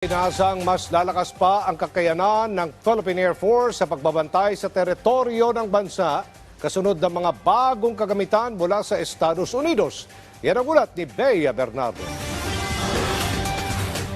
Inaasang mas lalakas pa ang kakayanan ng Philippine Air Force sa pagbabantay sa teritoryo ng bansa kasunod ng mga bagong kagamitan mula sa Estados Unidos. Yan ang ulat ni Bea Bernardo.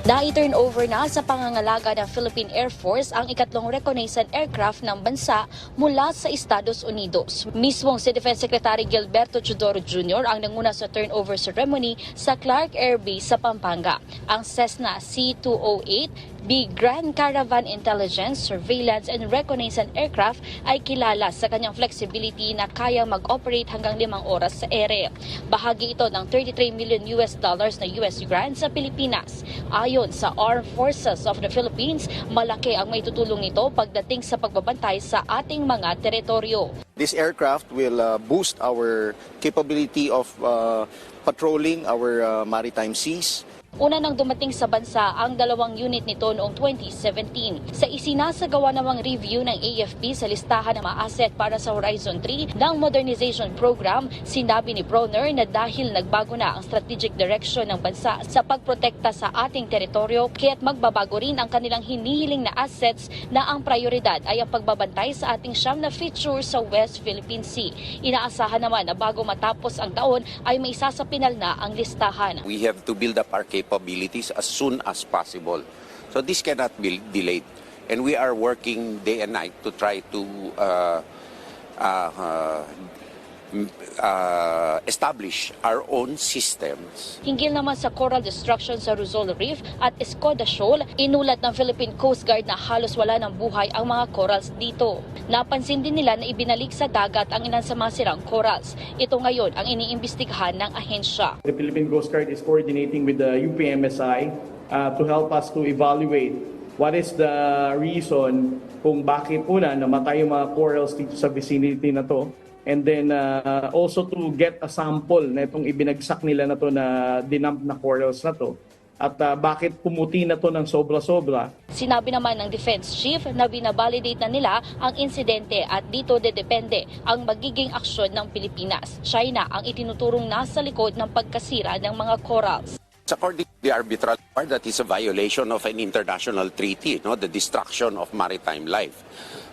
Na-turnover na sa pangangalaga ng Philippine Air Force ang ikatlong reconnaissance aircraft ng bansa mula sa Estados Unidos. Mismong si Defense Secretary Gilberto Teodoro Jr. ang nanguna sa turnover ceremony sa Clark Air Base sa Pampanga. Ang Cessna C-208 Big Grand Caravan Intelligence, Surveillance and Reconnaissance Aircraft ay kilala sa kanyang flexibility na kaya mag-operate hanggang 5 oras sa ere. Bahagi ito ng $33 million na US grant sa Pilipinas. Ayon sa Armed Forces of the Philippines, malaki ang maitutulong nito pagdating sa pagbabantay sa ating mga teritoryo. This aircraft will boost our capability of patrolling our maritime seas. Una nang dumating sa bansa ang 2 unit nito noong 2017. Sa isinasagawa namang review ng AFP sa listahan ng mga asset para sa Horizon 3 ng modernization program, sinabi ni Bronner na dahil nagbago na ang strategic direction ng bansa sa pagprotekta sa ating teritoryo, kaya't magbabago rin ang kanilang hinihiling na assets na ang prioridad ay ang pagbabantay sa ating siyam na feature sa West Philippine Sea. Inaasahan naman na bago matapos ang taon ay may sasapinal na ang listahan. We have to build up our capabilities as soon as possible. So this cannot be delayed. And we are working day and night to try to establish our own systems. Hinggil naman sa coral destruction sa Rizal Reef at Escoda Shoal, inulat ng Philippine Coast Guard na halos wala ng buhay ang mga corals dito. Napansin din nila na ibinalik sa dagat ang ilan sa mga sirang corals. Ito ngayon ang iniimbestigahan ng ahensya. The Philippine Coast Guard is coordinating with the UPMSI to help us to evaluate what is the reason kung bakit una namatay yung mga corals dito sa vicinity na to. And then also to get a sample na itong ibinagsak nila na to na dinump na corals na to. At bakit pumuti na to ng sobra-sobra. Sinabi naman ng Defense Chief na binabalidate na nila ang insidente at dito dedepende ang magiging aksyon ng Pilipinas. China ang itinuturong nasa likod ng pagkasira ng mga corals. According to the arbitral court, that is a violation of an international treaty, the destruction of maritime life.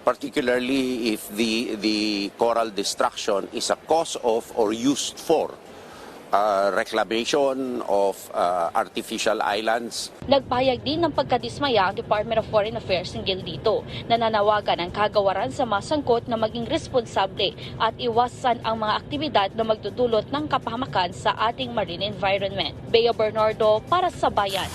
Particularly if the coral destruction is a cause of or used for reclamation of artificial islands. Nagpahayag din ng pagkadismaya ang Department of Foreign Affairs hinggil dito. Nananawagan ang kagawaran sa masangkot na maging responsable at iwasan ang mga aktibidad na magdudulot ng kapahamakan sa ating marine environment. Bea Bernardo para sa Bayan.